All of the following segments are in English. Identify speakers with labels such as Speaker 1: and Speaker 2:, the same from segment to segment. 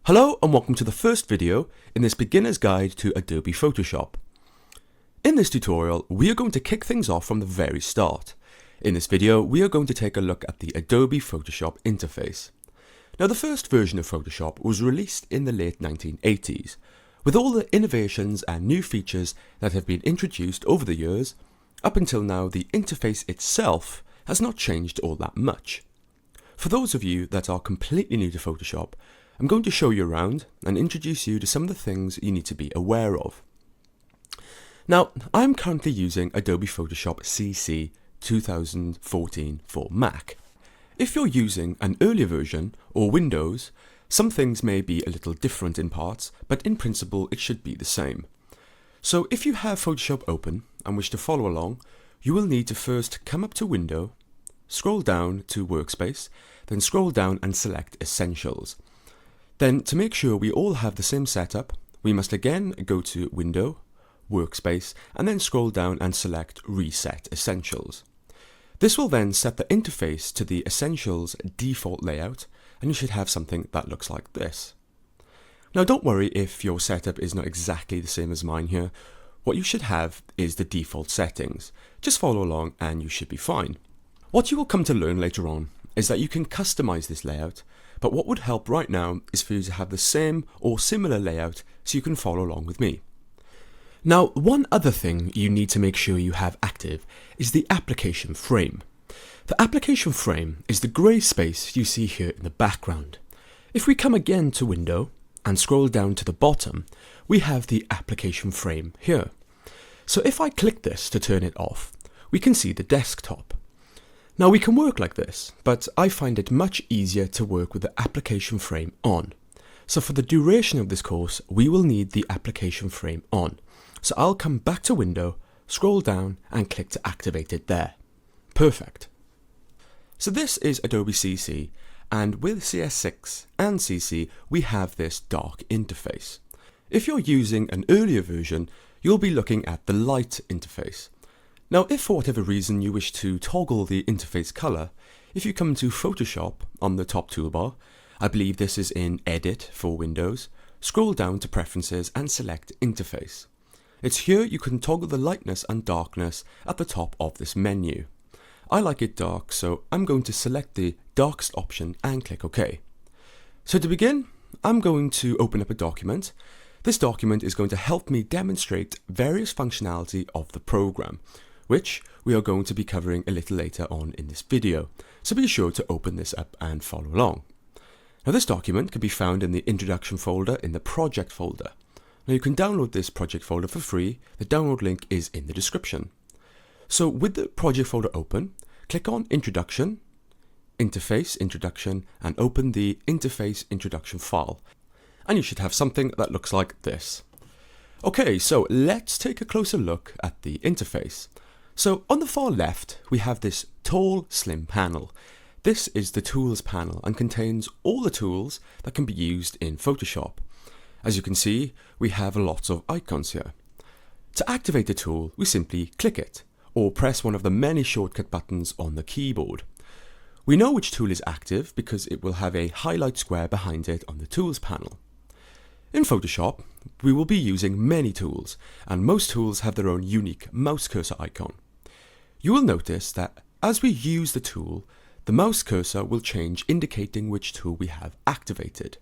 Speaker 1: Hello and welcome to the first video in this beginner's guide to Adobe Photoshop. In this tutorial, we are going to kick things off from the very start. In this video, we are going to take a look at the Adobe Photoshop interface. Now, the first version of Photoshop was released in the late 1980s. With all the innovations and new features that have been introduced over the years, up until now the interface itself has not changed all that much. For those of you that are completely new to Photoshop, I'm going to show you around and introduce you to some of the things you need to be aware of. Now, I'm currently using Adobe Photoshop CC 2014 for Mac. If you're using an earlier version or Windows, some things may be a little different in parts, but in principle it should be the same. So if you have Photoshop open and wish to follow along, you will need to first come up to Window, scroll down to Workspace, then scroll down and select Essentials. Then, to make sure we all have the same setup, we must again go to Window, Workspace, and then scroll down and select Reset Essentials. This will then set the interface to the Essentials default layout, and you should have something that looks like this. Now, don't worry if your setup is not exactly the same as mine here. What you should have is the default settings. Just follow along and you should be fine. What you will come to learn later on is that you can customize this layout, but what would help right now is for you to have the same or similar layout so you can follow along with me. Now, one other thing you need to make sure you have active is the application frame. The application frame is the grey space you see here in the background. If we come again to Window and scroll down to the bottom, we have the application frame here. So if I click this to turn it off, we can see the desktop. Now, we can work like this, but I find it much easier to work with the application frame on. So for the duration of this course, we will need the application frame on. So I'll come back to Window, scroll down and click to activate it there. Perfect. So this is Adobe CC, and with CS6 and CC, we have this dark interface. If you're using an earlier version, you'll be looking at the light interface. Now, if for whatever reason you wish to toggle the interface color, if you come to Photoshop on the top toolbar, I believe this is in Edit for Windows, scroll down to Preferences and select Interface. It's here you can toggle the lightness and darkness at the top of this menu. I like it dark, so I'm going to select the darkest option and click OK. So to begin, I'm going to open up a document. This document is going to help me demonstrate various functionality of the program, which we are going to be covering a little later on in this video, so be sure to open this up and follow along. Now, this document can be found in the Introduction folder in the Project folder. Now, you can download this project folder for free. The download link is in the description. So with the project folder open, click on Introduction, Interface Introduction, and open the Interface Introduction file. And you should have something that looks like this. Okay, so let's take a closer look at the interface. So on the far left, we have this tall, slim panel. This is the Tools panel and contains all the tools that can be used in Photoshop. As you can see, we have lots of icons here. To activate the tool, we simply click it, or press one of the many shortcut buttons on the keyboard. We know which tool is active because it will have a highlight square behind it on the Tools panel. In Photoshop, we will be using many tools, and most tools have their own unique mouse cursor icon. You will notice that as we use the tool, the mouse cursor will change, indicating which tool we have activated.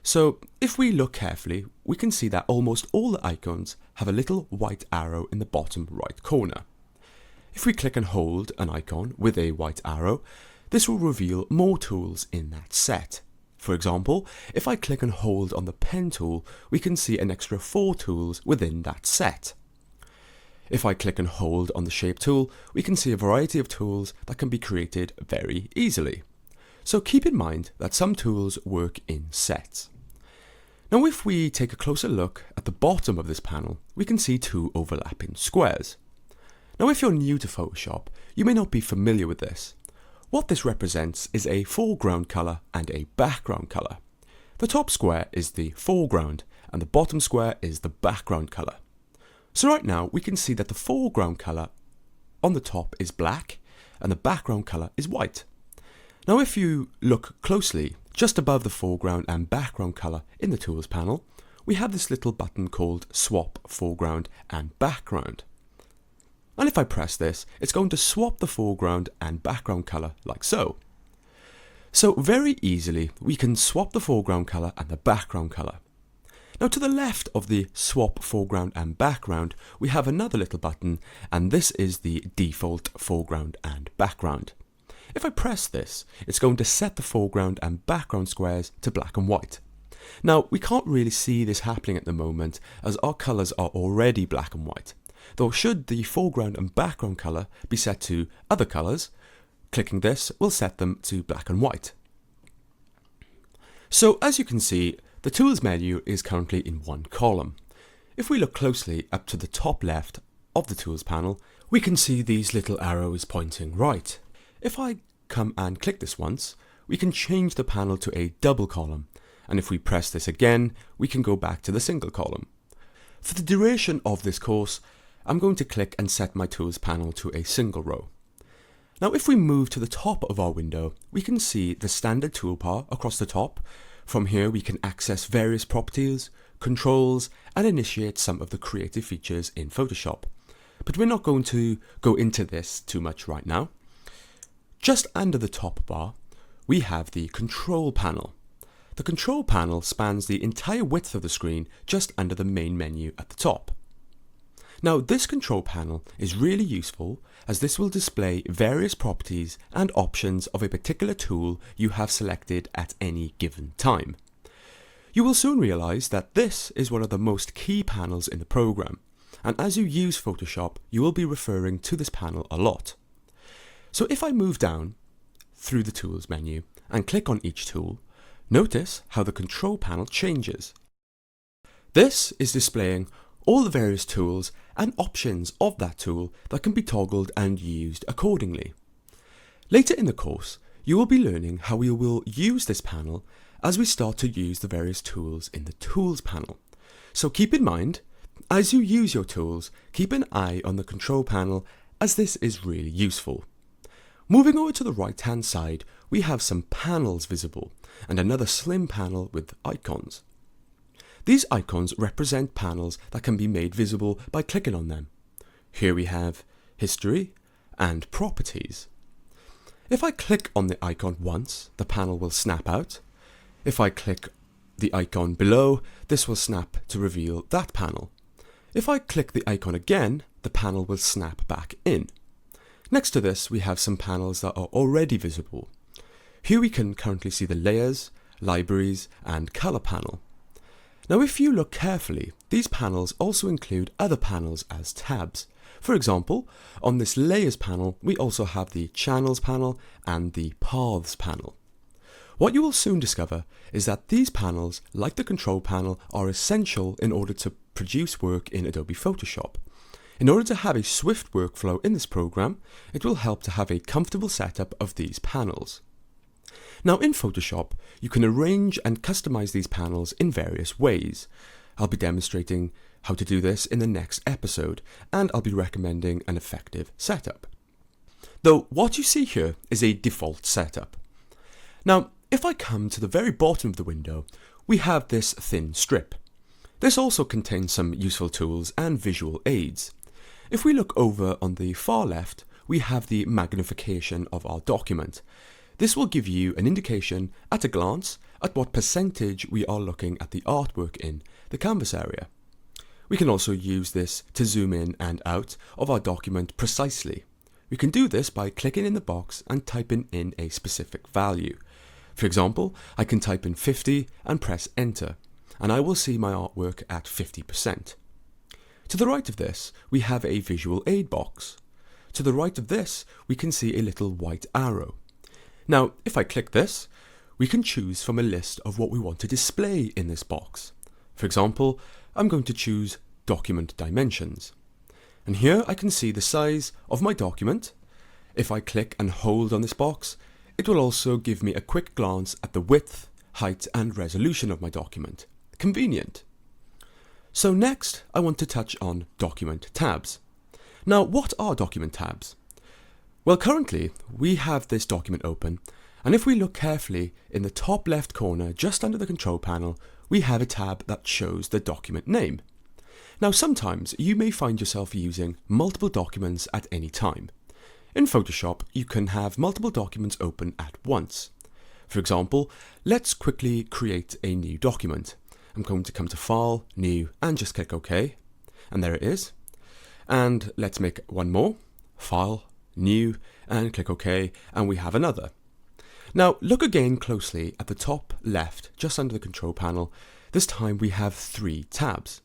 Speaker 1: So if we look carefully, we can see that almost all the icons have a little white arrow in the bottom right corner. If we click and hold an icon with a white arrow, this will reveal more tools in that set. For example, if I click and hold on the pen tool, we can see an extra 4 tools within that set. If I click and hold on the shape tool, we can see a variety of tools that can be created very easily. So keep in mind that some tools work in sets. Now, if we take a closer look at the bottom of this panel, we can see 2 overlapping squares. Now, if you're new to Photoshop, you may not be familiar with this. What this represents is a foreground color and a background color. The top square is the foreground and the bottom square is the background color. So right now we can see that the foreground color on the top is black and the background color is white. Now if you look closely, just above the foreground and background color in the Tools panel, we have this little button called Swap Foreground and Background. And if I press this, it's going to swap the foreground and background color like so. So very easily, we can swap the foreground color and the background color. Now to the left of the Swap Foreground and Background, we have another little button, and this is the Default Foreground and Background. If I press this, it's going to set the foreground and background squares to black and white. Now, we can't really see this happening at the moment as our colors are already black and white. Though should the foreground and background color be set to other colors, clicking this will set them to black and white. So as you can see, the Tools menu is currently in one column. If we look closely up to the top left of the Tools panel, we can see these little arrows pointing right. If I come and click this once, we can change the panel to a double column, and if we press this again, we can go back to the single column. For the duration of this course, I'm going to click and set my Tools panel to a single row. Now if we move to the top of our window, we can see the standard toolbar across the top. From here we can access various properties, controls, and initiate some of the creative features in Photoshop. But we're not going to go into this too much right now. Just under the top bar, we have the Control panel. The Control panel spans the entire width of the screen just under the main menu at the top. Now this control panel is really useful as this will display various properties and options of a particular tool you have selected at any given time. You will soon realize that this is one of the most key panels in the program, and as you use Photoshop you will be referring to this panel a lot. So if I move down through the Tools menu and click on each tool, notice how the control panel changes. This is displaying all the various tools and options of that tool that can be toggled and used accordingly. Later in the course, you will be learning how we will use this panel as we start to use the various tools in the Tools panel. So keep in mind, as you use your tools, keep an eye on the control panel as this is really useful. Moving over to the right hand side, we have some panels visible and another slim panel with icons. These icons represent panels that can be made visible by clicking on them. Here we have History and Properties. If I click on the icon once, the panel will snap out. If I click the icon below, this will snap to reveal that panel. If I click the icon again, the panel will snap back in. Next to this, we have some panels that are already visible. Here we can currently see the Layers, Libraries, and Color panel. Now if you look carefully, these panels also include other panels as tabs. For example, on this Layers panel, we also have the Channels panel and the Paths panel. What you will soon discover is that these panels, like the Control panel, are essential in order to produce work in Adobe Photoshop. In order to have a swift workflow in this program, it will help to have a comfortable setup of these panels. Now in Photoshop, you can arrange and customize these panels in various ways. I'll be demonstrating how to do this in the next episode, and I'll be recommending an effective setup. Though what you see here is a default setup. Now, if I come to the very bottom of the window, we have this thin strip. This also contains some useful tools and visual aids. If we look over on the far left, we have the magnification of our document. This will give you an indication at a glance at what percentage we are looking at the artwork in the canvas area. We can also use this to zoom in and out of our document precisely. We can do this by clicking in the box and typing in a specific value. For example, I can type in 50 and press enter, and I will see my artwork at 50%. To the right of this, we have a visual aid box. To the right of this, we can see a little white arrow. Now, if I click this, we can choose from a list of what we want to display in this box. For example, I'm going to choose Document Dimensions. And here I can see the size of my document. If I click and hold on this box, it will also give me a quick glance at the width, height, and resolution of my document. Convenient. So next, I want to touch on Document Tabs. Now, what are Document Tabs? Well, currently we have this document open, and if we look carefully in the top left corner just under the control panel, we have a tab that shows the document name. Now sometimes you may find yourself using multiple documents at any time. In Photoshop you can have multiple documents open at once. For example, let's quickly create a new document. I'm going to come to File, New, and just click OK. And there it is. And let's make one more. File, New, and click OK, and we have another. Now look again closely at the top left, just under the control panel. This time we have 3 tabs.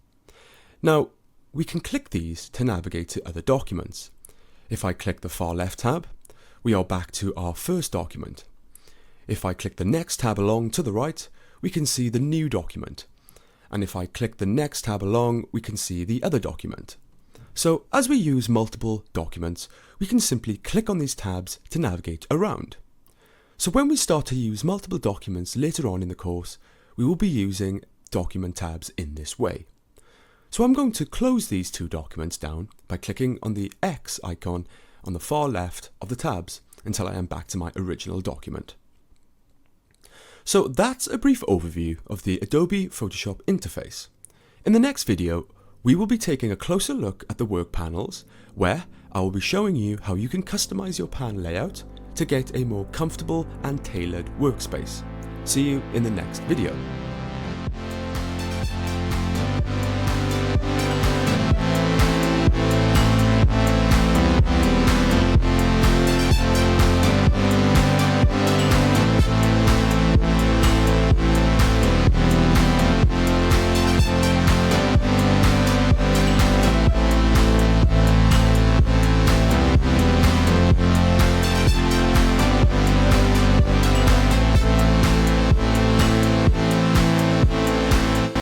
Speaker 1: Now we can click these to navigate to other documents. If I click the far left tab, we are back to our first document. If I click the next tab along to the right, we can see the new document. And if I click the next tab along, we can see the other document. So as we use multiple documents, we can simply click on these tabs to navigate around. So when we start to use multiple documents later on in the course, we will be using document tabs in this way. So I'm going to close these 2 documents down by clicking on the X icon on the far left of the tabs until I am back to my original document. So that's a brief overview of the Adobe Photoshop interface. In the next video, we will be taking a closer look at the work panels, where I will be showing you how you can customize your pan layout to get a more comfortable and tailored workspace. See you in the next video.